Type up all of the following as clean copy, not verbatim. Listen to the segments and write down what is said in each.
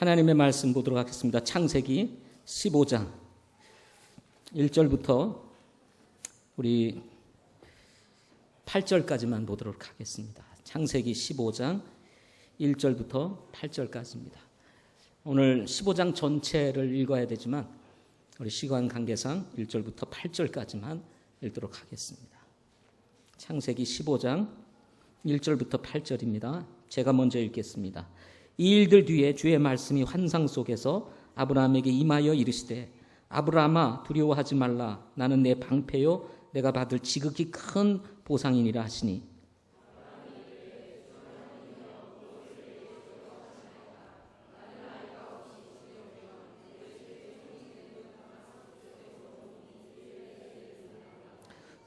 하나님의 말씀 보도록 하겠습니다. 창세기 15장 1절부터 우리 8절까지만 보도록 하겠습니다. 창세기 15장 1절부터 8절까지입니다. 오늘 15장 전체를 읽어야 되지만 우리 시간 관계상 1절부터 8절까지만 읽도록 하겠습니다. 창세기 15장 1절부터 8절입니다. 제가 먼저 읽겠습니다. 이 일들 뒤에 주의 말씀이 환상 속에서 아브라함에게 임하여 이르시되 아브라함아 두려워하지 말라. 나는 내 방패요 내가 받을 지극히 큰 보상이니라 하시니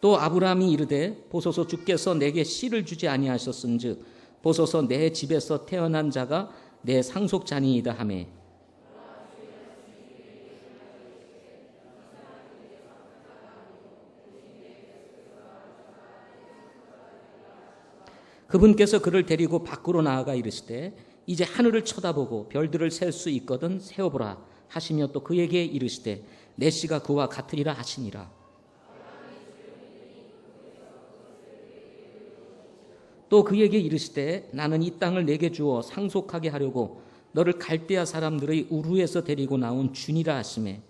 또 아브라함이 이르되 보소서 주께서 내게 씨를 주지 아니하셨은즉 보소서 내 집에서 태어난 자가 내 상속자니이다 하매 그분께서 그를 데리고 밖으로 나아가 이르시되 이제 하늘을 쳐다보고 별들을 셀 수 있거든 세어보라 하시며 또 그에게 이르시되 내 씨가 그와 같으리라 하시니라. 또 그에게 이르시되 나는 이 땅을 내게 주어 상속하게 하려고 너를 갈대아 사람들의 우르에서 데리고 나온 주니라 하시매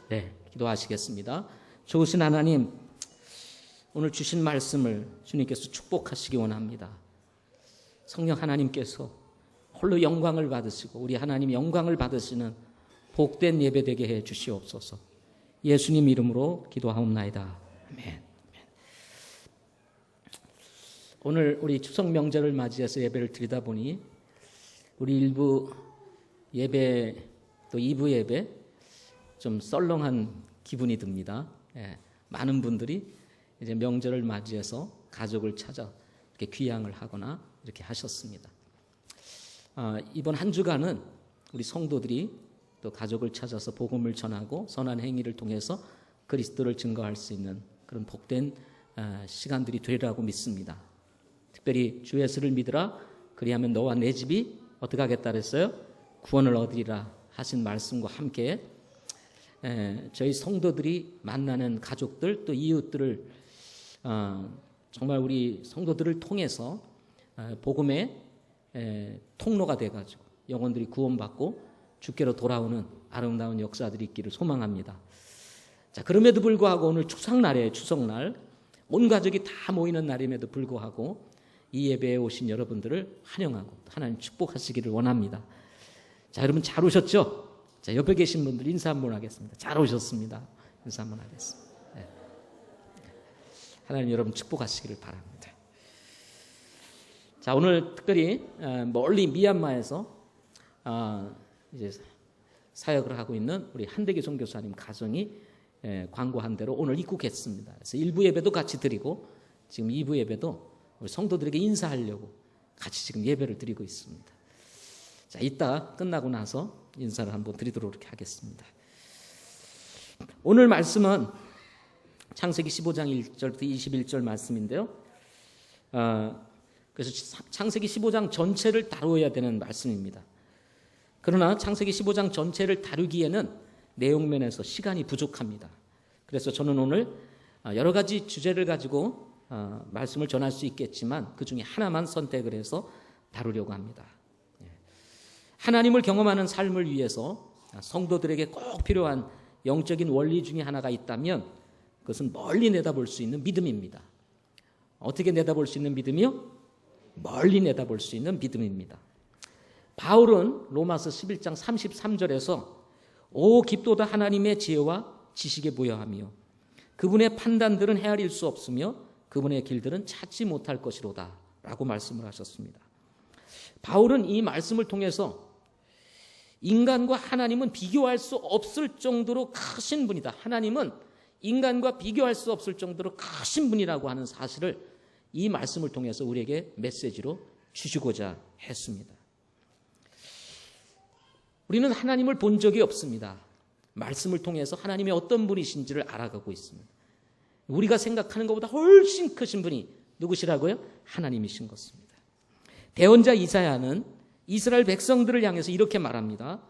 네, 기도하시겠습니다. 좋으신 하나님, 오늘 주신 말씀을 주님께서 축복하시기 원합니다. 성령 하나님께서 홀로 영광을 받으시고 우리 하나님 영광을 받으시는 복된 예배 되게 해 주시옵소서. 예수님 이름으로 기도하옵나이다. 아멘. 오늘 우리 추석 명절을 맞이해서 예배를 드리다 보니 우리 일부 예배 또 2부 예배 좀 썰렁한 기분이 듭니다. 예, 많은 분들이 이제 명절을 맞이해서 가족을 찾아 이렇게 귀향을 하거나 이렇게 하셨습니다. 이번 한 주간은 우리 성도들이 또 가족을 찾아서 복음을 전하고 선한 행위를 통해서 그리스도를 증거할 수 있는 그런 복된 시간들이 되리라고 믿습니다. 특별히 주 예수를 믿으라 그리하면 너와 내 집이 어떻게 하겠다 그랬어요? 구원을 얻으리라 하신 말씀과 함께 저희 성도들이 만나는 가족들 또 이웃들을 정말 우리 성도들을 통해서 복음의 통로가 돼가지고 영혼들이 구원받고 주께로 돌아오는 아름다운 역사들이 있기를 소망합니다. 자, 그럼에도 불구하고 오늘 추석날이에요. 추석날. 온 가족이 다 모이는 날임에도 불구하고 이 예배에 오신 여러분들을 환영하고 하나님 축복하시기를 원합니다. 자, 여러분 잘 오셨죠? 자, 옆에 계신 분들 인사 한번 하겠습니다. 잘 오셨습니다. 인사 한번 하겠습니다. 네. 하나님 여러분 축복하시기를 바랍니다. 자, 오늘 특별히 멀리 미얀마에서 이제 사역을 하고 있는 우리 한대기 선교사님 가정이 광고한 대로 오늘 입국했습니다. 그래서 1부 예배도 같이 드리고 지금 2부 예배도 우리 성도들에게 인사하려고 같이 지금 예배를 드리고 있습니다. 자, 이따 끝나고 나서 인사를 한번 드리도록 이렇게 하겠습니다. 오늘 말씀은 창세기 15장 1절부터 21절 말씀인데요. 그래서 창세기 15장 전체를 다루어야 되는 말씀입니다. 그러나 창세기 15장 전체를 다루기에는 내용면에서 시간이 부족합니다. 그래서 저는 오늘 여러 가지 주제를 가지고 말씀을 전할 수 있겠지만 그 중에 하나만 선택을 해서 다루려고 합니다. 하나님을 경험하는 삶을 위해서 성도들에게 꼭 필요한 영적인 원리 중에 하나가 있다면 그것은 멀리 내다볼 수 있는 믿음입니다. 어떻게 내다볼 수 있는 믿음이요? 멀리 내다볼 수 있는 믿음입니다. 바울은 로마서 11장 33절에서 오 깊도다 하나님의 지혜와 지식에 부여하며 그분의 판단들은 헤아릴 수 없으며 그분의 길들은 찾지 못할 것이로다 라고 말씀을 하셨습니다. 바울은 이 말씀을 통해서 인간과 하나님은 비교할 수 없을 정도로 크신 분이다. 하나님은 인간과 비교할 수 없을 정도로 크신 분이라고 하는 사실을 이 말씀을 통해서 우리에게 메시지로 주시고자 했습니다. 우리는 하나님을 본 적이 없습니다. 말씀을 통해서 하나님이 어떤 분이신지를 알아가고 있습니다. 우리가 생각하는 것보다 훨씬 크신 분이 누구시라고요? 하나님이신 것입니다. 대언자 이사야는 이스라엘 백성들을 향해서 이렇게 말합니다.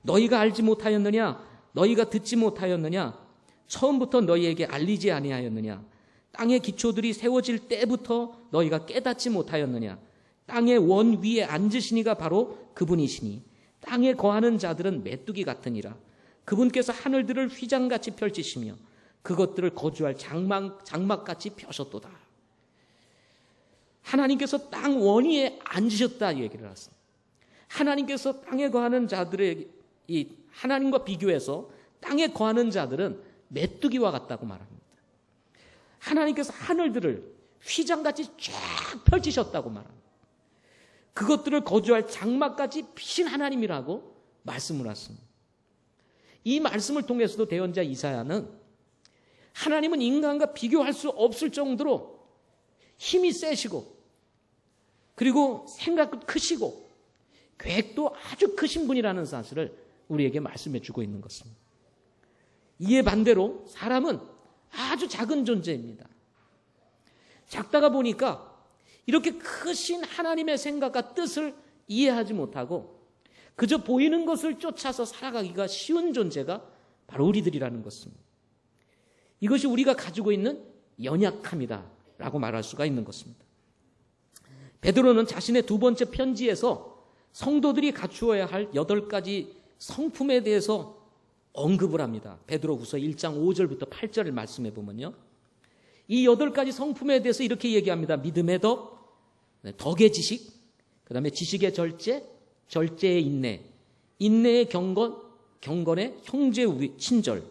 너희가 알지 못하였느냐? 너희가 듣지 못하였느냐? 처음부터 너희에게 알리지 아니하였느냐? 땅의 기초들이 세워질 때부터 너희가 깨닫지 못하였느냐? 땅의 원 위에 앉으신 이가 바로 그분이시니 땅에 거하는 자들은 메뚜기 같으니라. 그분께서 하늘들을 휘장같이 펼치시며 그것들을 거주할 장막같이 펴셨도다. 하나님께서 땅 원위에 앉으셨다 얘기를 하셨습니다. 하나님께서 땅에 거하는 자들의 이 하나님과 비교해서 땅에 거하는 자들은 메뚜기와 같다고 말합니다. 하나님께서 하늘들을 휘장같이 쫙 펼치셨다고 말합니다. 그것들을 거주할 장막까지 피신 하나님이라고 말씀을 하십니다. 이 말씀을 통해서도 대언자 이사야는 하나님은 인간과 비교할 수 없을 정도로 힘이 세시고 그리고 생각도 크시고 계획도 아주 크신 분이라는 사실을 우리에게 말씀해 주고 있는 것입니다. 이에 반대로 사람은 아주 작은 존재입니다. 작다가 보니까 이렇게 크신 하나님의 생각과 뜻을 이해하지 못하고 그저 보이는 것을 쫓아서 살아가기가 쉬운 존재가 바로 우리들이라는 것입니다. 이것이 우리가 가지고 있는 연약함이다라고 말할 수가 있는 것입니다. 베드로는 자신의 두 번째 편지에서 성도들이 갖추어야 할 8가지 성품에 대해서 언급을 합니다. 베드로후서 1장 5절부터 8절을 말씀해 보면요. 이 8가지 성품에 대해서 이렇게 얘기합니다. 믿음의 덕, 덕의 지식, 그 다음에 지식의 절제, 절제의 인내, 인내의 경건, 경건의 형제의 친절,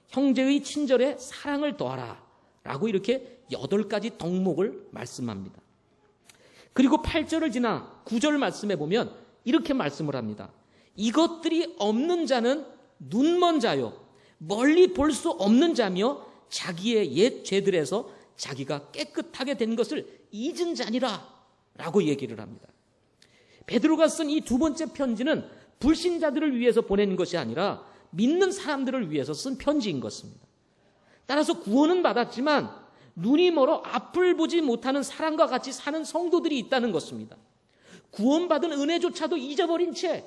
형제의 친절에 사랑을 더하라 라고 이렇게 8가지 덕목을 말씀합니다. 그리고 8절을 지나 9절 말씀해 보면 이렇게 말씀을 합니다. 이것들이 없는 자는 눈먼 자요 멀리 볼 수 없는 자며 자기의 옛 죄들에서 자기가 깨끗하게 된 것을 잊은 자니라 라고 얘기를 합니다. 베드로가 쓴 이 두 번째 편지는 불신자들을 위해서 보낸 것이 아니라 믿는 사람들을 위해서 쓴 편지인 것입니다. 따라서 구원은 받았지만 눈이 멀어 앞을 보지 못하는 사람과 같이 사는 성도들이 있다는 것입니다. 구원받은 은혜조차도 잊어버린 채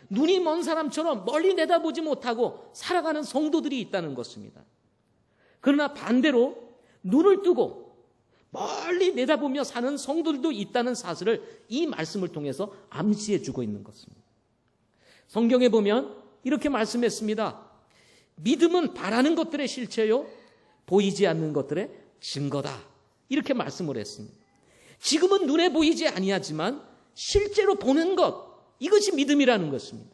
눈이 먼 사람처럼 멀리 내다보지 못하고 살아가는 성도들이 있다는 것입니다. 그러나 반대로 눈을 뜨고 멀리 내다보며 사는 성도들도 있다는 사실을 이 말씀을 통해서 암시해 주고 있는 것입니다. 성경에 보면 이렇게 말씀했습니다. 믿음은 바라는 것들의 실체요 보이지 않는 것들의 증거다. 이렇게 말씀을 했습니다. 지금은 눈에 보이지 아니하지만 실제로 보는 것, 이것이 믿음이라는 것입니다.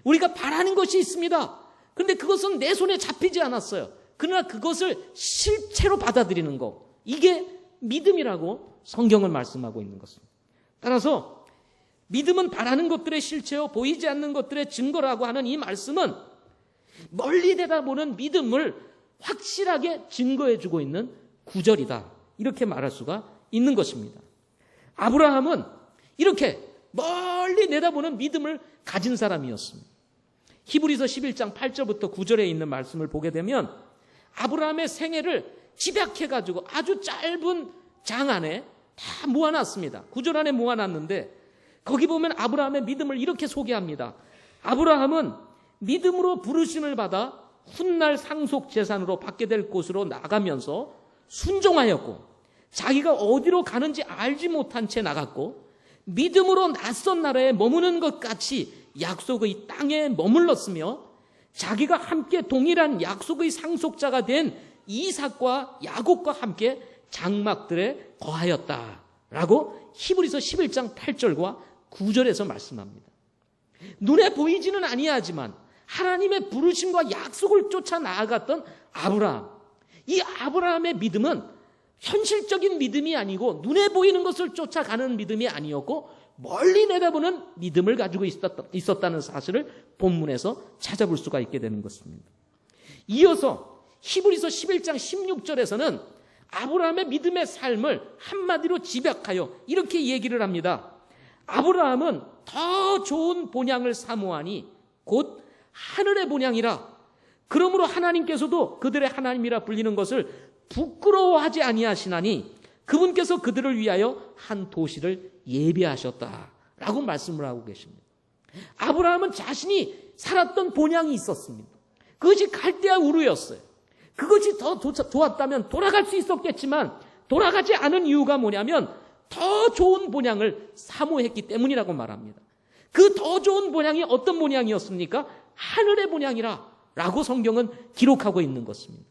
우리가 바라는 것이 있습니다. 그런데 그것은 내 손에 잡히지 않았어요. 그러나 그것을 실체로 받아들이는 것, 이게 믿음이라고 성경은 말씀하고 있는 것입니다. 따라서 믿음은 바라는 것들의 실체요 보이지 않는 것들의 증거라고 하는 이 말씀은 멀리 내다보는 믿음을 확실하게 증거해주고 있는 구절이다. 이렇게 말할 수가 있는 것입니다. 아브라함은 이렇게 멀리 내다보는 믿음을 가진 사람이었습니다. 히브리서 11장 8절부터 9절에 있는 말씀을 보게 되면 아브라함의 생애를 집약해가지고 아주 짧은 장 안에 다 모아놨습니다. 9절 안에 모아놨는데 거기 보면 아브라함의 믿음을 이렇게 소개합니다. 아브라함은 믿음으로 부르심을 받아 훗날 상속 재산으로 받게 될 곳으로 나가면서 순종하였고 자기가 어디로 가는지 알지 못한 채 나갔고 믿음으로 낯선 나라에 머무는 것 같이 약속의 땅에 머물렀으며 자기가 함께 동일한 약속의 상속자가 된 이삭과 야곱과 함께 장막들에 거하였다라고 히브리서 11장 8절과 9절에서 말씀합니다. 눈에 보이지는 아니하지만 하나님의 부르심과 약속을 쫓아 나아갔던 아브라함, 이 아브라함의 믿음은 현실적인 믿음이 아니고 눈에 보이는 것을 쫓아가는 믿음이 아니었고 멀리 내다보는 믿음을 가지고 있었다는 사실을 본문에서 찾아볼 수가 있게 되는 것입니다. 이어서 히브리서 11장 16절에서는 아브라함의 믿음의 삶을 한마디로 집약하여 이렇게 얘기를 합니다. 아브라함은 더 좋은 본향을 사모하니 곧 하늘의 본향이라. 그러므로 하나님께서도 그들의 하나님이라 불리는 것을 부끄러워하지 아니하시나니 그분께서 그들을 위하여 한 도시를 예비하셨다라고 말씀을 하고 계십니다. 아브라함은 자신이 살았던 본향이 있었습니다. 그것이 갈대아 우르였어요. 그것이 더 좋았다면 돌아갈 수 있었겠지만 돌아가지 않은 이유가 뭐냐면 더 좋은 본향을 사모했기 때문이라고 말합니다. 그 더 좋은 본향이 어떤 본향이었습니까? 하늘의 본향이라 라고 성경은 기록하고 있는 것입니다.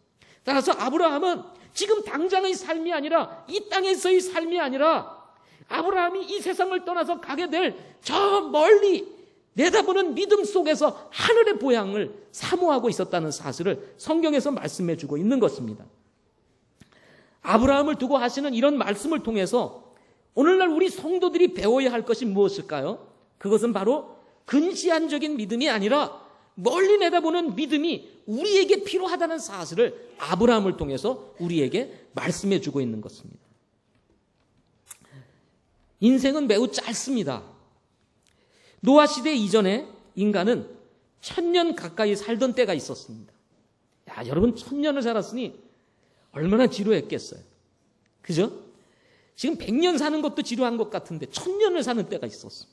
따라서 아브라함은 지금 당장의 삶이 아니라 이 땅에서의 삶이 아니라 아브라함이 이 세상을 떠나서 가게 될 저 멀리 내다보는 믿음 속에서 하늘의 본향을 사모하고 있었다는 사실을 성경에서 말씀해 주고 있는 것입니다. 아브라함을 두고 하시는 이런 말씀을 통해서 오늘날 우리 성도들이 배워야 할 것이 무엇일까요? 그것은 바로 근시안적인 믿음이 아니라 멀리 내다보는 믿음이 우리에게 필요하다는 사실을 아브라함을 통해서 우리에게 말씀해 주고 있는 것입니다. 인생은 매우 짧습니다. 노아 시대 이전에 인간은 1000년 가까이 살던 때가 있었습니다. 야, 여러분 1000년을 살았으니 얼마나 지루했겠어요. 그죠? 지금 100년 사는 것도 지루한 것 같은데 1000년을 사는 때가 있었어.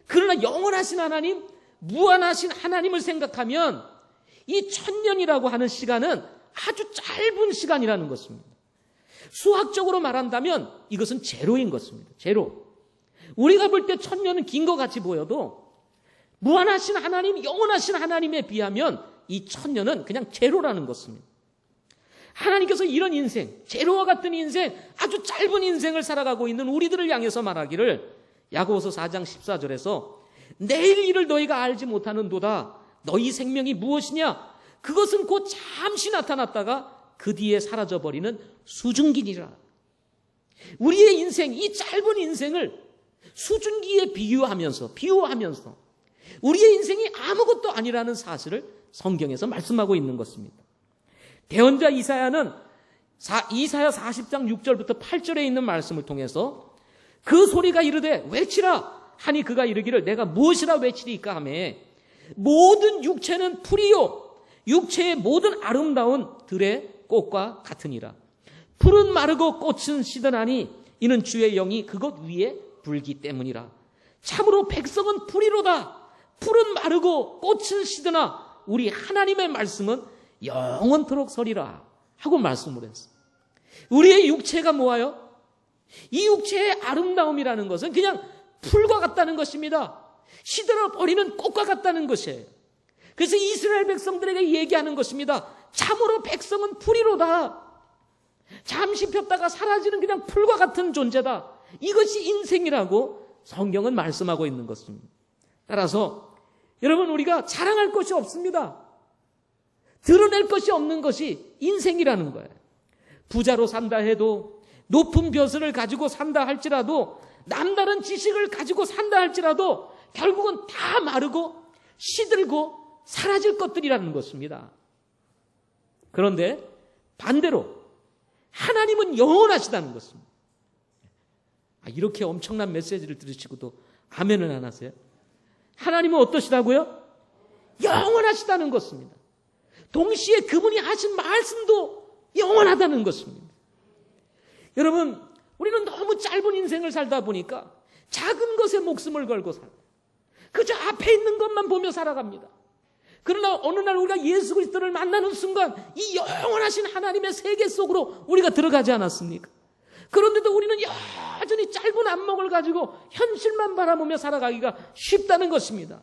그러나 영원하신 하나님, 무한하신 하나님을 생각하면 이 1000년이라고 하는 시간은 아주 짧은 시간이라는 것입니다. 수학적으로 말한다면 이것은 제로인 것입니다. 제로. 우리가 볼 때 1000년은 긴 것 같이 보여도 무한하신 하나님, 영원하신 하나님에 비하면 이 1000년은 그냥 제로라는 것입니다. 하나님께서 이런 인생, 제로와 같은 인생, 아주 짧은 인생을 살아가고 있는 우리들을 향해서 말하기를 야고보서 4장 14절에서 내일 일을 너희가 알지 못하는도다. 너희 생명이 무엇이냐? 그것은 곧 잠시 나타났다가 그 뒤에 사라져버리는 수증기니라. 우리의 인생, 이 짧은 인생을 수증기에 비유하면서 우리의 인생이 아무것도 아니라는 사실을 성경에서 말씀하고 있는 것입니다. 대언자 이사야는 이사야 40장 6절부터 8절에 있는 말씀을 통해서 그 소리가 이르되 외치라 하니 그가 이르기를 내가 무엇이라 외치리까 하매 모든 육체는 풀이요 육체의 모든 아름다운 들의 꽃과 같으니라. 풀은 마르고 꽃은 시드나니 이는 주의 영이 그것 위에 불기 때문이라. 참으로 백성은 풀이로다. 풀은 마르고 꽃은 시드나 우리 하나님의 말씀은 영원토록 서리라 하고 말씀을 했어요. 우리의 육체가 뭐예요? 이 육체의 아름다움이라는 것은 그냥 풀과 같다는 것입니다. 시들어 버리는 꽃과 같다는 것이에요. 그래서 이스라엘 백성들에게 얘기하는 것입니다. 참으로 백성은 풀이로다. 잠시 폈다가 사라지는 그냥 풀과 같은 존재다. 이것이 인생이라고 성경은 말씀하고 있는 것입니다. 따라서 여러분 우리가 자랑할 것이 없습니다. 드러낼 것이 없는 것이 인생이라는 거예요. 부자로 산다 해도 높은 벼슬을 가지고 산다 할지라도 남다른 지식을 가지고 산다 할지라도 결국은 다 마르고 시들고 사라질 것들이라는 것입니다. 그런데 반대로 하나님은 영원하시다는 것입니다. 이렇게 엄청난 메시지를 들으시고도 아멘은 안 하세요? 하나님은 어떠시다고요? 영원하시다는 것입니다. 동시에 그분이 하신 말씀도 영원하다는 것입니다. 여러분, 우리는 너무 짧은 인생을 살다 보니까 작은 것에 목숨을 걸고 살아요. 그저 앞에 있는 것만 보며 살아갑니다. 그러나 어느 날 우리가 예수 그리스도를 만나는 순간 이 영원하신 하나님의 세계 속으로 우리가 들어가지 않았습니까? 그런데도 우리는 여전히 짧은 안목을 가지고 현실만 바라보며 살아가기가 쉽다는 것입니다.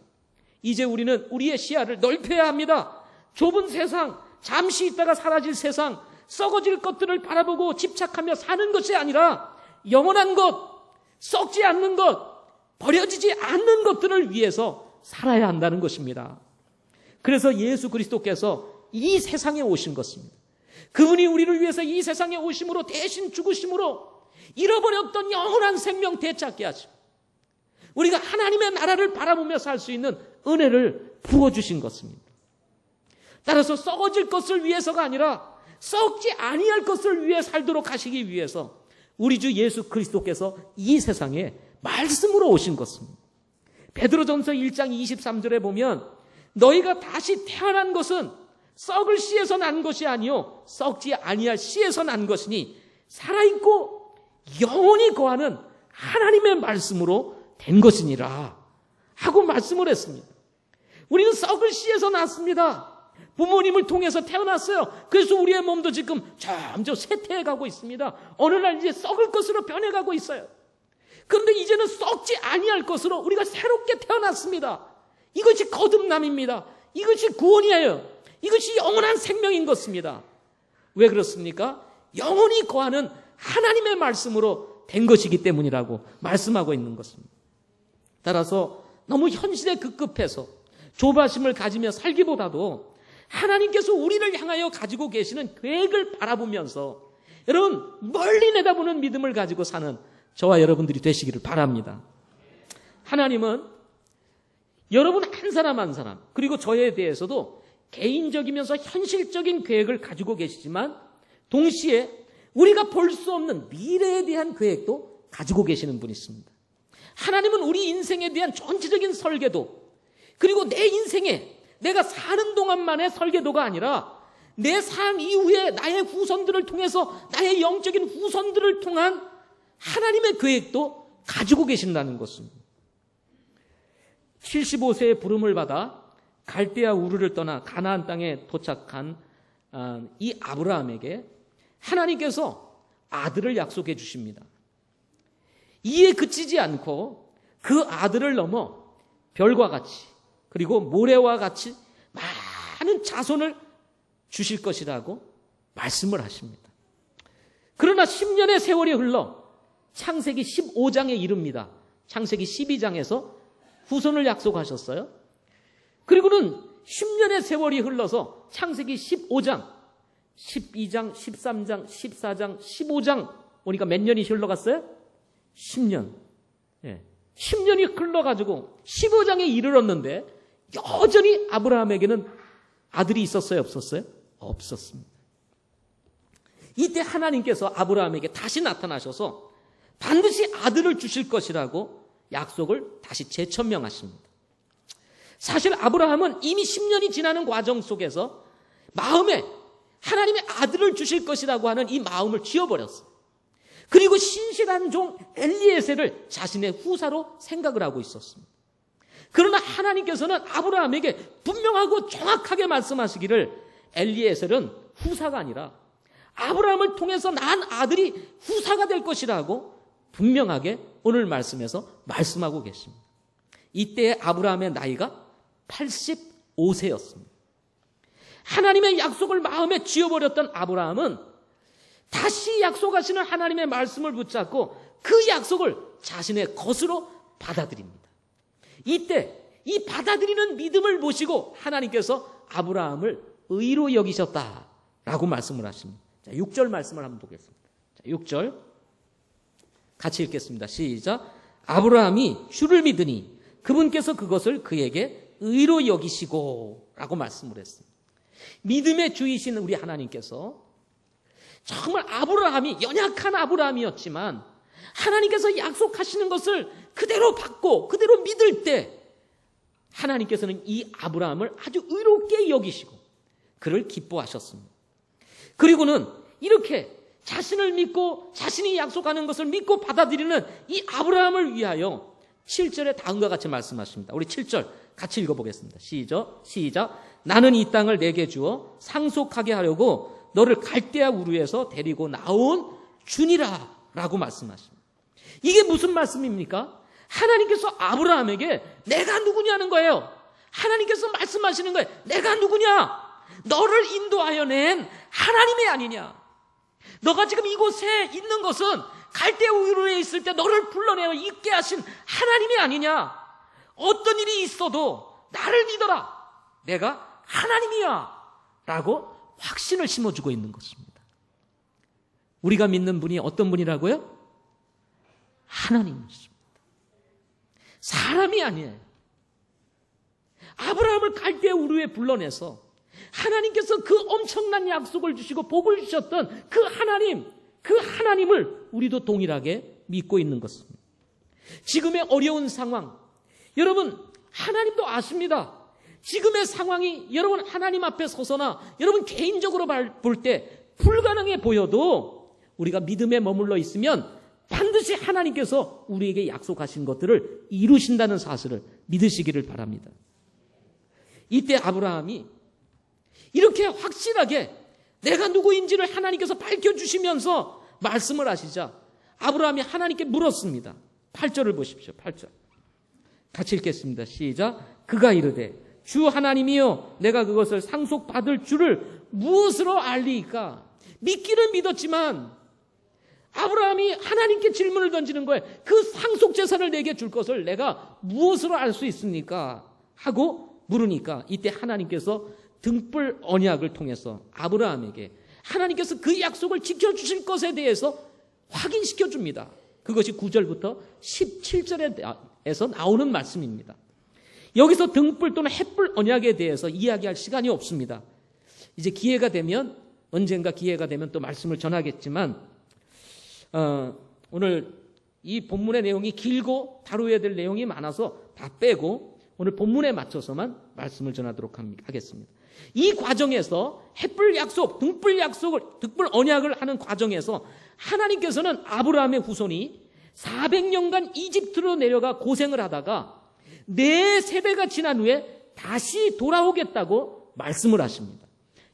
이제 우리는 우리의 시야를 넓혀야 합니다. 좁은 세상, 잠시 있다가 사라질 세상, 썩어질 것들을 바라보고 집착하며 사는 것이 아니라 영원한 것, 썩지 않는 것, 버려지지 않는 것들을 위해서 살아야 한다는 것입니다. 그래서 예수 그리스도께서 이 세상에 오신 것입니다. 그분이 우리를 위해서 이 세상에 오심으로 대신 죽으심으로 잃어버렸던 영원한 생명 되찾게 하시고 우리가 하나님의 나라를 바라보며 살 수 있는 은혜를 부어주신 것입니다. 따라서 썩어질 것을 위해서가 아니라 썩지 아니할 것을 위해 살도록 하시기 위해서 우리 주 예수 그리스도께서 이 세상에 말씀으로 오신 것입니다. 베드로전서 1장 23절에 보면 너희가 다시 태어난 것은 썩을 씨에서 난 것이 아니요 썩지 아니할 씨에서 난 것이니 살아있고 영원히 거하는 하나님의 말씀으로 된 것이니라 하고 말씀을 했습니다. 우리는 썩을 씨에서 났습니다. 부모님을 통해서 태어났어요. 그래서 우리의 몸도 지금 점점 쇠퇴해가고 있습니다. 어느 날 이제 썩을 것으로 변해가고 있어요. 그런데 이제는 썩지 아니할 것으로 우리가 새롭게 태어났습니다. 이것이 거듭남입니다. 이것이 구원이에요. 이것이 영원한 생명인 것입니다. 왜 그렇습니까? 영원히 거하는 하나님의 말씀으로 된 것이기 때문이라고 말씀하고 있는 것입니다. 따라서 너무 현실에 급급해서 조바심을 가지며 살기보다도 하나님께서 우리를 향하여 가지고 계시는 계획을 바라보면서 여러분 멀리 내다보는 믿음을 가지고 사는 저와 여러분들이 되시기를 바랍니다. 하나님은 여러분 한 사람 한 사람 그리고 저에 대해서도 개인적이면서 현실적인 계획을 가지고 계시지만 동시에 우리가 볼 수 없는 미래에 대한 계획도 가지고 계시는 분이 있습니다. 하나님은 우리 인생에 대한 전체적인 설계도 그리고 내 인생에 내가 사는 동안만의 설계도가 아니라 내 삶 이후에 나의 후손들을 통해서 나의 영적인 후손들을 통한 하나님의 계획도 가지고 계신다는 것입니다. 75세의 부름을 받아 갈대아 우르를 떠나 가나안 땅에 도착한 이 아브라함에게 하나님께서 아들을 약속해 주십니다. 이에 그치지 않고 그 아들을 넘어 별과 같이 그리고 모래와 같이 많은 자손을 주실 것이라고 말씀을 하십니다. 그러나 10년의 세월이 흘러 창세기 15장에 이릅니다. 창세기 12장에서 후손을 약속하셨어요. 그리고는 10년의 세월이 흘러서 창세기 15장, 12장, 13장, 14장, 15장 오니까 몇 년이 흘러갔어요? 10년. 10년이 흘러가지고 15장에 이르렀는데 여전히 아브라함에게는 아들이 있었어요? 없었어요? 없었습니다. 이때 하나님께서 아브라함에게 다시 나타나셔서 반드시 아들을 주실 것이라고 약속을 다시 재천명하십니다. 사실 아브라함은 이미 10년이 지나는 과정 속에서 마음에 하나님의 아들을 주실 것이라고 하는 이 마음을 지어버렸어요. 그리고 신실한 종 엘리에셀을 자신의 후사로 생각을 하고 있었습니다. 그러나 하나님께서는 아브라함에게 분명하고 정확하게 말씀하시기를 엘리에셀은 후사가 아니라 아브라함을 통해서 난 아들이 후사가 될 것이라고 분명하게 오늘 말씀에서 말씀하고 계십니다. 이때 아브라함의 나이가 85세였습니다. 하나님의 약속을 마음에 쥐어버렸던 아브라함은 다시 약속하시는 하나님의 말씀을 붙잡고 그 약속을 자신의 것으로 받아들입니다. 이때 이 받아들이는 믿음을 보시고 하나님께서 아브라함을 의로 여기셨다라고 말씀을 하십니다. 자, 6절 말씀을 한번 보겠습니다. 자, 6절 같이 읽겠습니다. 시작. 아브라함이 주를 믿으니 그분께서 그것을 그에게 의로 여기시고 라고 말씀을 했습니다. 믿음의 주이신 우리 하나님께서 정말 아브라함이 연약한 아브라함이었지만 하나님께서 약속하시는 것을 그대로 받고 그대로 믿을 때 하나님께서는 이 아브라함을 아주 의롭게 여기시고 그를 기뻐하셨습니다. 그리고는 이렇게 자신을 믿고 자신이 약속하는 것을 믿고 받아들이는 이 아브라함을 위하여 7절에 다음과 같이 말씀하십니다. 우리 7절 같이 읽어보겠습니다. 시작. 나는 이 땅을 내게 주어 상속하게 하려고 너를 갈대아 우르에서 데리고 나온 주니라 라고 말씀하십니다. 이게 무슨 말씀입니까? 하나님께서 아브라함에게 내가 누구냐는 거예요. 하나님께서 말씀하시는 거예요. 내가 누구냐? 너를 인도하여 낸 하나님이 아니냐? 너가 지금 이곳에 있는 것은 갈대아 우르에 있을 때 너를 불러내어 있게 하신 하나님이 아니냐? 어떤 일이 있어도 나를 믿어라. 내가 하나님이야. 라고 확신을 심어주고 있는 것입니다. 우리가 믿는 분이 어떤 분이라고요? 하나님이십니다. 사람이 아니에요. 아브라함을 갈대아 우르에 불러내서 하나님께서 그 엄청난 약속을 주시고 복을 주셨던 그 하나님을 우리도 동일하게 믿고 있는 것입니다. 지금의 어려운 상황, 여러분 하나님도 아십니다. 지금의 상황이 여러분 하나님 앞에 서서나 여러분 개인적으로 볼 때 불가능해 보여도 우리가 믿음에 머물러 있으면 반드시 하나님께서 우리에게 약속하신 것들을 이루신다는 사실을 믿으시기를 바랍니다. 이때 아브라함이 이렇게 확실하게 내가 누구인지를 하나님께서 밝혀주시면서 말씀을 하시자 아브라함이 하나님께 물었습니다. 8절을 보십시오. 8절 같이 읽겠습니다. 시작. 그가 이르되 주 하나님이여 내가 그것을 상속받을 줄을 무엇으로 알리이까? 믿기는 믿었지만 아브라함이 하나님께 질문을 던지는 거예요. 그 상속재산을 내게 줄 것을 내가 무엇으로 알 수 있습니까? 하고 물으니까 이때 하나님께서 등불 언약을 통해서 아브라함에게 하나님께서 그 약속을 지켜주실 것에 대해서 확인시켜 줍니다. 그것이 9절부터 17절에서 나오는 말씀입니다. 여기서 등불 또는 햇불 언약에 대해서 이야기할 시간이 없습니다. 이제 기회가 되면 언젠가 기회가 되면 또 말씀을 전하겠지만 오늘 이 본문의 내용이 길고 다루어야 될 내용이 많아서 다 빼고 오늘 본문에 맞춰서만 말씀을 전하도록 하겠습니다. 이 과정에서 햇불 약속, 등불 언약을 하는 과정에서 하나님께서는 아브라함의 후손이 400년간 이집트로 내려가 고생을 하다가 4세대가 지난 후에 다시 돌아오겠다고 말씀을 하십니다.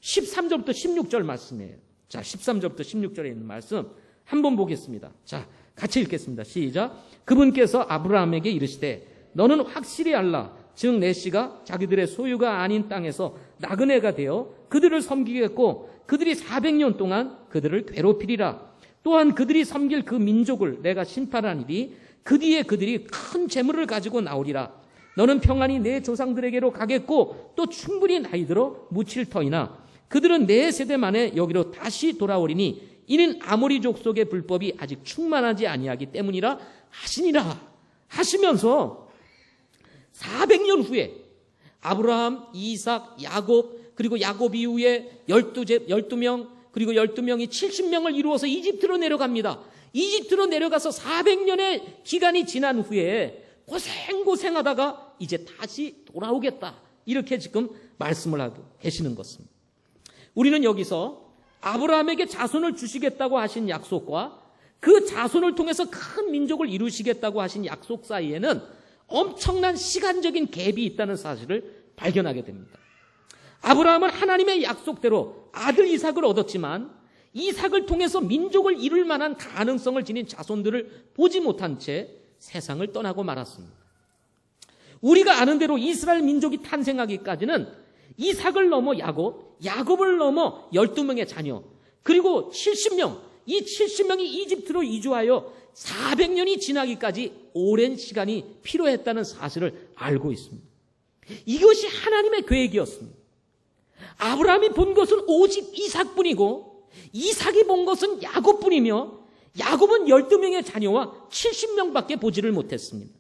13절부터 16절 말씀이에요. 자, 13절부터 16절에 있는 말씀 한번 보겠습니다. 자, 같이 읽겠습니다. 시작. 그분께서 아브라함에게 이르시되 너는 확실히 알라. 즉 내 씨가 자기들의 소유가 아닌 땅에서 나그네가 되어 그들을 섬기겠고 그들이 400년 동안 그들을 괴롭히리라. 또한 그들이 섬길 그 민족을 내가 심판하니니 그 뒤에 그들이 큰 재물을 가지고 나오리라. 너는 평안히 내 조상들에게로 가겠고 또 충분히 나이 들어 묻힐 터이나 그들은 4세대 만에 여기로 다시 돌아오리니 이는 아모리 족속의 불법이 아직 충만하지 아니하기 때문이라 하시니라. 하시면서 400년 후에 아브라함, 이삭, 야곱 그리고 야곱 이후에 12명 그리고 12명이 70명을 이루어서 이집트로 내려갑니다. 이집트로 내려가서 400년의 기간이 지난 후에 고생하다가 이제 다시 돌아오겠다. 이렇게 지금 말씀을 하고 계시는 것입니다. 우리는 여기서 아브라함에게 자손을 주시겠다고 하신 약속과 그 자손을 통해서 큰 민족을 이루시겠다고 하신 약속 사이에는 엄청난 시간적인 갭이 있다는 사실을 발견하게 됩니다. 아브라함은 하나님의 약속대로 아들 이삭을 얻었지만 이삭을 통해서 민족을 이룰 만한 가능성을 지닌 자손들을 보지 못한 채 세상을 떠나고 말았습니다. 우리가 아는 대로 이스라엘 민족이 탄생하기까지는 이삭을 넘어 야곱을 넘어 12명의 자녀, 그리고 70명, 이 70명이 이집트로 이주하여 400년이 지나기까지 오랜 시간이 필요했다는 사실을 알고 있습니다. 이것이 하나님의 계획이었습니다. 아브라함이 본 것은 오직 이삭뿐이고 이삭이 본 것은 야곱뿐이며 야곱은 12명의 자녀와 70명밖에 보지를 못했습니다.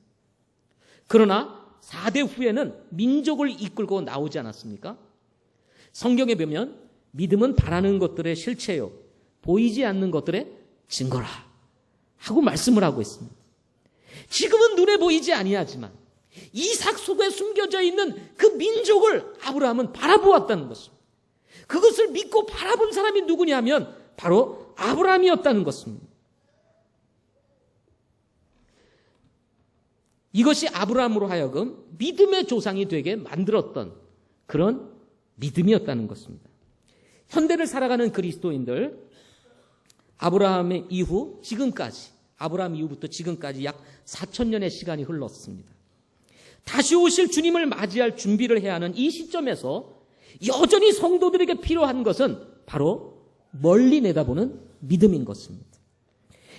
그러나 4대 후에는 민족을 이끌고 나오지 않았습니까? 성경에 보면 믿음은 바라는 것들의 실체요 보이지 않는 것들의 증거라 하고 말씀을 하고 있습니다. 지금은 눈에 보이지 아니하지만 이삭 속에 숨겨져 있는 그 민족을 아브라함은 바라보았다는 것입니다. 그것을 믿고 바라본 사람이 누구냐면 바로 아브라함이었다는 것입니다. 이것이 아브라함으로 하여금 믿음의 조상이 되게 만들었던 그런 믿음이었다는 것입니다. 현대를 살아가는 그리스도인들, 아브라함의 이후 지금까지, 아브라함 이후부터 지금까지 약 4,000년의 시간이 흘렀습니다. 다시 오실 주님을 맞이할 준비를 해야 하는 이 시점에서 여전히 성도들에게 필요한 것은 바로 멀리 내다보는 믿음인 것입니다.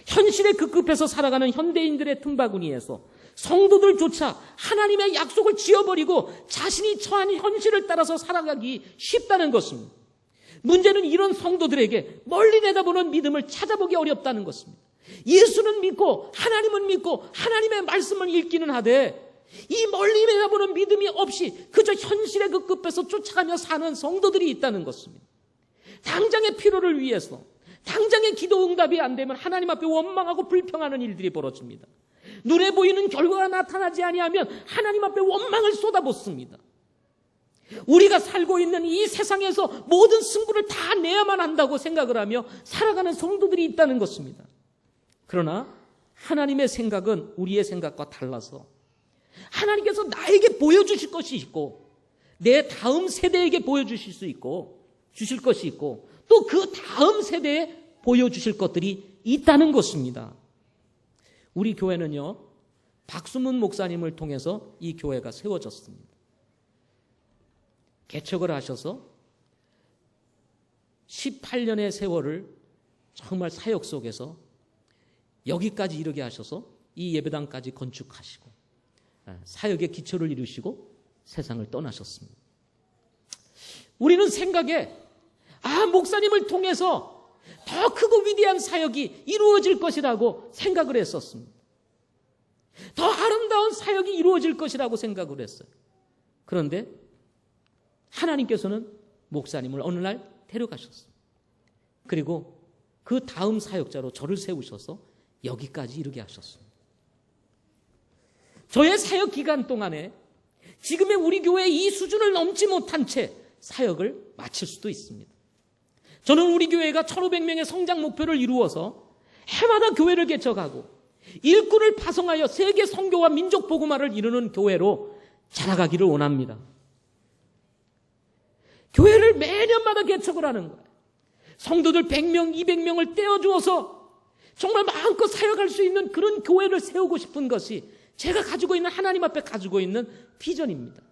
현실에 급급해서 살아가는 현대인들의 틈바구니에서 성도들조차 하나님의 약속을 지어버리고 자신이 처한 현실을 따라서 살아가기 쉽다는 것입니다. 문제는 이런 성도들에게 멀리 내다보는 믿음을 찾아보기 어렵다는 것입니다. 예수는 믿고 하나님은 믿고 하나님의 말씀을 읽기는 하되 이 멀리 내다보는 믿음이 없이 그저 현실에 급급해서 쫓아가며 사는 성도들이 있다는 것입니다. 당장의 필요를 위해서 당장의 기도 응답이 안 되면 하나님 앞에 원망하고 불평하는 일들이 벌어집니다. 눈에 보이는 결과가 나타나지 아니하면 하나님 앞에 원망을 쏟아붓습니다. 우리가 살고 있는 이 세상에서 모든 승부를 다 내야만 한다고 생각을 하며 살아가는 성도들이 있다는 것입니다. 그러나 하나님의 생각은 우리의 생각과 달라서 하나님께서 나에게 보여주실 것이 있고 내 다음 세대에게 보여주실 수 있고 주실 것이 있고 또 그 다음 세대에 보여주실 것들이 있다는 것입니다. 우리 교회는요, 박수문 목사님을 통해서 이 교회가 세워졌습니다. 개척을 하셔서 18년의 세월을 정말 사역 속에서 여기까지 이르게 하셔서 이 예배당까지 건축하시고 사역의 기초를 이루시고 세상을 떠나셨습니다. 우리는 생각에 목사님을 통해서 더 크고 위대한 사역이 이루어질 것이라고 생각을 했었습니다. 더 아름다운 사역이 이루어질 것이라고 생각을 했어요. 그런데 하나님께서는 목사님을 어느 날 데려가셨어요. 그리고 그 다음 사역자로 저를 세우셔서 여기까지 이르게 하셨습니다. 저의 사역 기간 동안에 지금의 우리 교회의 이 수준을 넘지 못한 채 사역을 마칠 수도 있습니다. 저는 우리 교회가 1,500명의 성장 목표를 이루어서 해마다 교회를 개척하고 일꾼을 파송하여 세계 선교와 민족 복음화를 이루는 교회로 자라가기를 원합니다. 교회를 매년마다 개척을 하는 거예요. 성도들 100명, 200명을 떼어주어서 정말 마음껏 사역할 수 있는 그런 교회를 세우고 싶은 것이 제가 가지고 있는, 하나님 앞에 가지고 있는 비전입니다.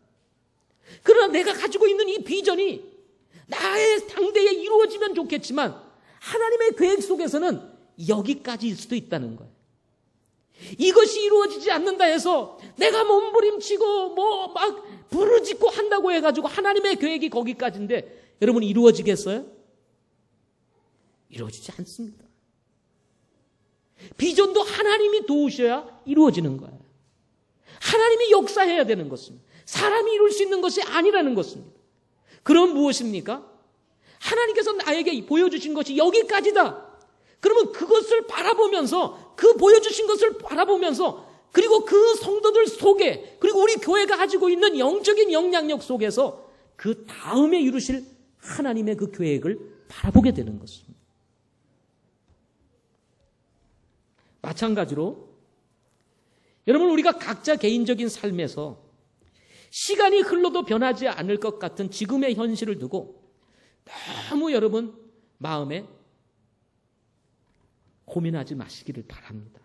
그러나 내가 가지고 있는 이 비전이 나의 당대에 이루어지면 좋겠지만 하나님의 계획 속에서는 여기까지일 수도 있다는 거예요. 이것이 이루어지지 않는다 해서 내가 몸부림치고 막 부르짖고 한다고 해가지고 하나님의 계획이 거기까지인데 여러분 이루어지겠어요? 이루어지지 않습니다. 비전도 하나님이 도우셔야 이루어지는 거예요. 하나님이 역사해야 되는 것입니다. 사람이 이룰 수 있는 것이 아니라는 것입니다. 그럼 무엇입니까? 하나님께서 나에게 보여주신 것이 여기까지다. 그러면 그것을 바라보면서, 그 보여주신 것을 바라보면서, 그리고 그 성도들 속에, 그리고 우리 교회가 가지고 있는 영적인 영향력 속에서 그 다음에 이루실 하나님의 그 계획을 바라보게 되는 것입니다. 마찬가지로 여러분, 우리가 각자 개인적인 삶에서 시간이 흘러도 변하지 않을 것 같은 지금의 현실을 두고 너무 여러분 마음에 고민하지 마시기를 바랍니다.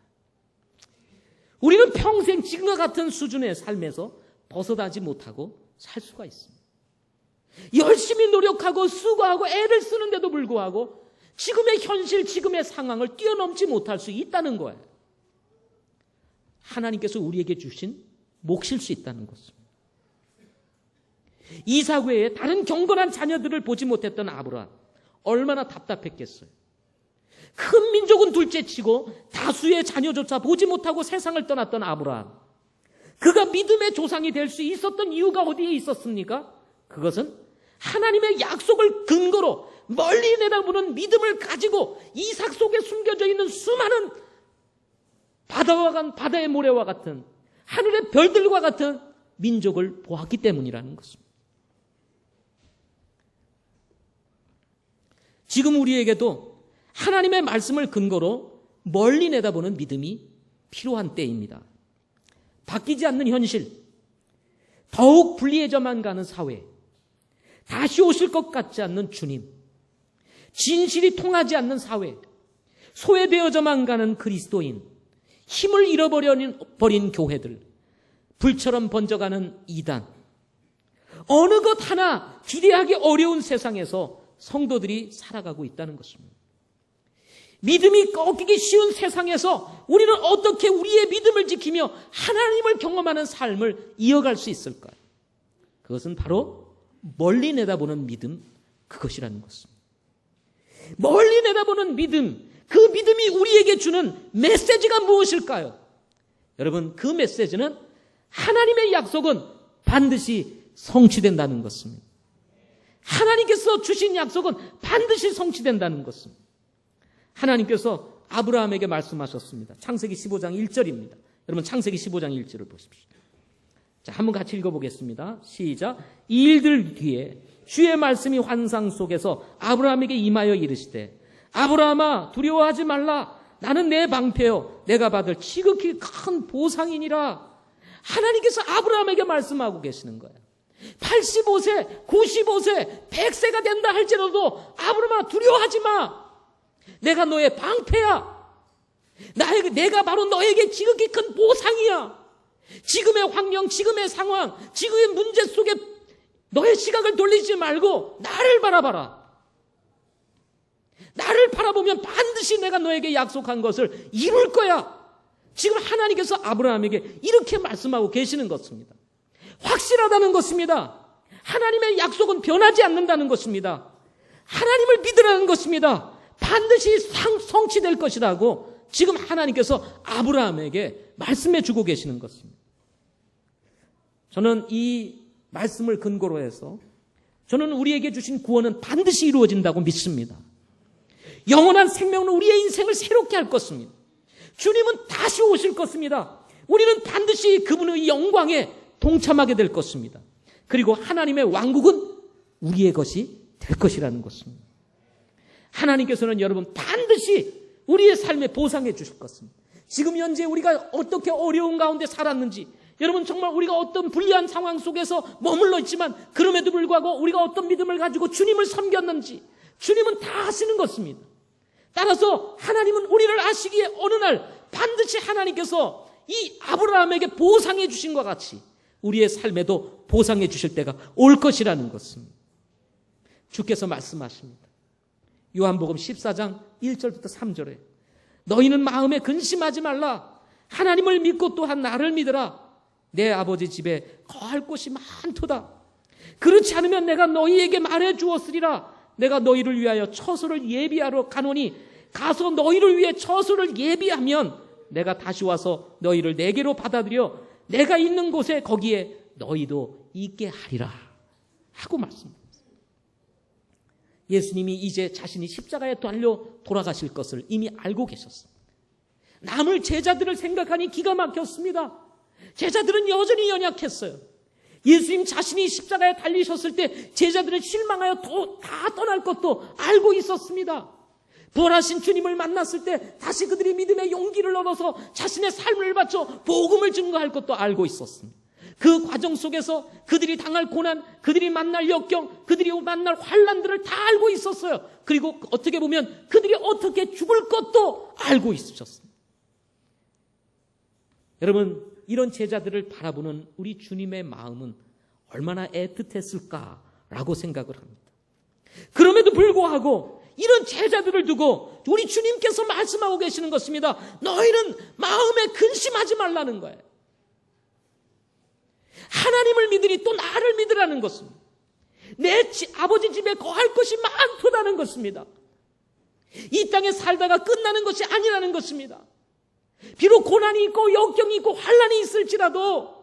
우리는 평생 지금과 같은 수준의 삶에서 벗어나지 못하고 살 수가 있습니다. 열심히 노력하고 수고하고 애를 쓰는데도 불구하고 지금의 현실, 지금의 상황을 뛰어넘지 못할 수 있다는 거예요. 하나님께서 우리에게 주신 몫일 수 있다는 것입니다. 이삭 외에 다른 경건한 자녀들을 보지 못했던 아브라함, 얼마나 답답했겠어요. 큰 민족은 둘째치고 다수의 자녀조차 보지 못하고 세상을 떠났던 아브라함, 그가 믿음의 조상이 될 수 있었던 이유가 어디에 있었습니까? 그것은 하나님의 약속을 근거로 멀리 내다보는 믿음을 가지고 이삭 속에 숨겨져 있는 수많은 바다의 모래와 같은 하늘의 별들과 같은 민족을 보았기 때문이라는 것입니다. 지금 우리에게도 하나님의 말씀을 근거로 멀리 내다보는 믿음이 필요한 때입니다. 바뀌지 않는 현실, 더욱 불리해져만 가는 사회, 다시 오실 것 같지 않는 주님, 진실이 통하지 않는 사회, 소외되어져만 가는 그리스도인, 힘을 잃어버린 교회들, 불처럼 번져가는 이단, 어느 것 하나 기대하기 어려운 세상에서 성도들이 살아가고 있다는 것입니다. 믿음이 꺾이기 쉬운 세상에서 우리는 어떻게 우리의 믿음을 지키며 하나님을 경험하는 삶을 이어갈 수 있을까요? 그것은 바로 멀리 내다보는 믿음, 그것이라는 것입니다. 멀리 내다보는 믿음, 그 믿음이 우리에게 주는 메시지가 무엇일까요? 여러분, 그 메시지는 하나님의 약속은 반드시 성취된다는 것입니다. 하나님께서 주신 약속은 반드시 성취된다는 것입니다. 하나님께서 아브라함에게 말씀하셨습니다. 창세기 15장 1절입니다. 여러분, 창세기 15장 1절을 보십시오. 자, 한번 같이 읽어보겠습니다. 시작. 이 일들 뒤에 주의 말씀이 환상 속에서 아브라함에게 임하여 이르시되 아브라함아 두려워하지 말라. 나는 내 방패요 내가 받을 지극히 큰 보상이니라. 하나님께서 아브라함에게 말씀하고 계시는 거예요. 85세, 95세, 100세가 된다 할지라도 아브라함아 두려워하지 마. 내가 너의 방패야. 내가 바로 너에게 지극히 큰 보상이야. 지금의 환경, 지금의 상황, 지금의 문제 속에 너의 시각을 돌리지 말고 나를 바라봐라. 나를 바라보면 반드시 내가 너에게 약속한 것을 이룰 거야. 지금 하나님께서 아브라함에게 이렇게 말씀하고 계시는 것입니다. 확실하다는 것입니다. 하나님의 약속은 변하지 않는다는 것입니다. 하나님을 믿으라는 것입니다. 반드시 성취될 것이라고 지금 하나님께서 아브라함에게 말씀해 주고 계시는 것입니다. 저는 이 말씀을 근거로 해서 저는 우리에게 주신 구원은 반드시 이루어진다고 믿습니다. 영원한 생명은 우리의 인생을 새롭게 할 것입니다. 주님은 다시 오실 것입니다. 우리는 반드시 그분의 영광에 동참하게 될 것입니다. 그리고 하나님의 왕국은 우리의 것이 될 것이라는 것입니다. 하나님께서는 여러분 반드시 우리의 삶에 보상해 주실 것입니다. 지금 현재 우리가 어떻게 어려운 가운데 살았는지, 여러분 정말 우리가 어떤 불리한 상황 속에서 머물러 있지만 그럼에도 불구하고 우리가 어떤 믿음을 가지고 주님을 섬겼는지 주님은 다 아시는 것입니다. 따라서 하나님은 우리를 아시기에 어느 날 반드시 하나님께서 이 아브라함에게 보상해 주신 것 같이 우리의 삶에도 보상해 주실 때가 올 것이라는 것입니다. 주께서 말씀하십니다. 요한복음 14장 1절부터 3절에 너희는 마음에 근심하지 말라. 하나님을 믿고 또한 나를 믿으라. 내 아버지 집에 거할 곳이 많도다. 그렇지 않으면 내가 너희에게 말해 주었으리라. 내가 너희를 위하여 처소를 예비하러 가노니 가서 너희를 위해 처소를 예비하면 내가 다시 와서 너희를 내게로 받아들여 내가 있는 곳에 거기에 너희도 있게 하리라 하고 말씀합니다. 예수님이 이제 자신이 십자가에 달려 돌아가실 것을 이미 알고 계셨습니다. 남을 제자들을 생각하니 기가 막혔습니다. 제자들은 여전히 연약했어요. 예수님 자신이 십자가에 달리셨을 때 제자들은 실망하여 다 떠날 것도 알고 있었습니다. 부활하신 주님을 만났을 때 다시 그들이 믿음의 용기를 얻어서 자신의 삶을 바쳐 복음을 증거할 것도 알고 있었습니다. 그 과정 속에서 그들이 당할 고난, 그들이 만날 역경, 그들이 만날 환난들을 다 알고 있었어요. 그리고 어떻게 보면 그들이 어떻게 죽을 것도 알고 있으셨습니다. 여러분, 이런 제자들을 바라보는 우리 주님의 마음은 얼마나 애틋했을까라고 생각을 합니다. 그럼에도 불구하고 이런 제자들을 두고 우리 주님께서 말씀하고 계시는 것입니다. 너희는 마음에 근심하지 말라는 거예요. 하나님을 믿으니 또 나를 믿으라는 것입니다. 내 아버지 집에 거할 것이 많도다는 것입니다. 이 땅에 살다가 끝나는 것이 아니라는 것입니다. 비록 고난이 있고 역경이 있고 환난이 있을지라도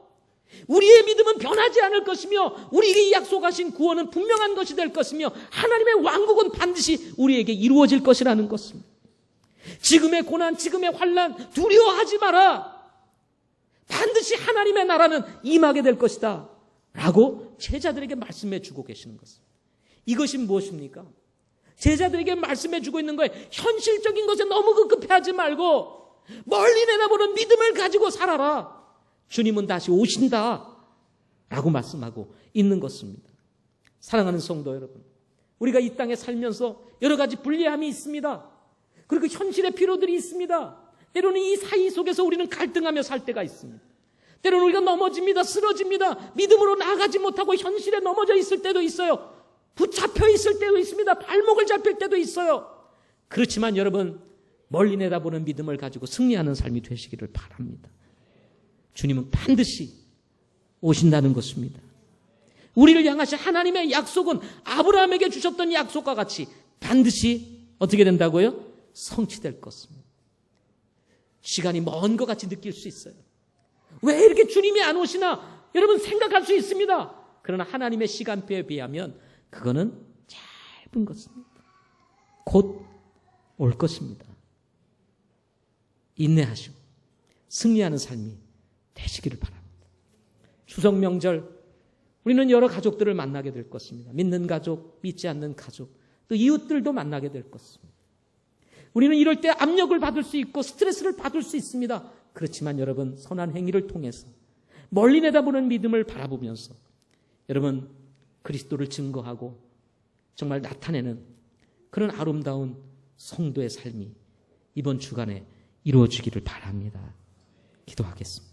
우리의 믿음은 변하지 않을 것이며 우리에게 약속하신 구원은 분명한 것이 될 것이며 하나님의 왕국은 반드시 우리에게 이루어질 것이라는 것입니다. 지금의 고난, 지금의 환난 두려워하지 마라. 반드시 하나님의 나라는 임하게 될 것이다 라고 제자들에게 말씀해 주고 계시는 것입니다. 이것이 무엇입니까? 제자들에게 말씀해 주고 있는 거예요. 현실적인 것에 너무 급급해하지 말고 멀리 내다보는 믿음을 가지고 살아라. 주님은 다시 오신다 라고 말씀하고 있는 것입니다. 사랑하는 성도 여러분, 우리가 이 땅에 살면서 여러 가지 불리함이 있습니다. 그리고 현실의 필요들이 있습니다. 때로는 이 사이 속에서 우리는 갈등하며 살 때가 있습니다. 때로는 우리가 넘어집니다. 쓰러집니다. 믿음으로 나아가지 못하고 현실에 넘어져 있을 때도 있어요. 붙잡혀 있을 때도 있습니다. 발목을 잡힐 때도 있어요. 그렇지만 여러분, 멀리 내다보는 믿음을 가지고 승리하는 삶이 되시기를 바랍니다. 주님은 반드시 오신다는 것입니다. 우리를 향하신 하나님의 약속은 아브라함에게 주셨던 약속과 같이 반드시 어떻게 된다고요? 성취될 것입니다. 시간이 먼 것 같이 느낄 수 있어요. 왜 이렇게 주님이 안 오시나 여러분 생각할 수 있습니다. 그러나 하나님의 시간표에 비하면 그거는 짧은 것입니다. 곧 올 것입니다. 인내하시고 승리하는 삶이 되시기를 바랍니다. 추석 명절 우리는 여러 가족들을 만나게 될 것입니다. 믿는 가족, 믿지 않는 가족, 또 이웃들도 만나게 될 것입니다. 우리는 이럴 때 압력을 받을 수 있고 스트레스를 받을 수 있습니다. 그렇지만 여러분, 선한 행위를 통해서 멀리 내다보는 믿음을 바라보면서 여러분 그리스도를 증거하고 정말 나타내는 그런 아름다운 성도의 삶이 이번 주간에 이루어지기를 바랍니다. 기도하겠습니다.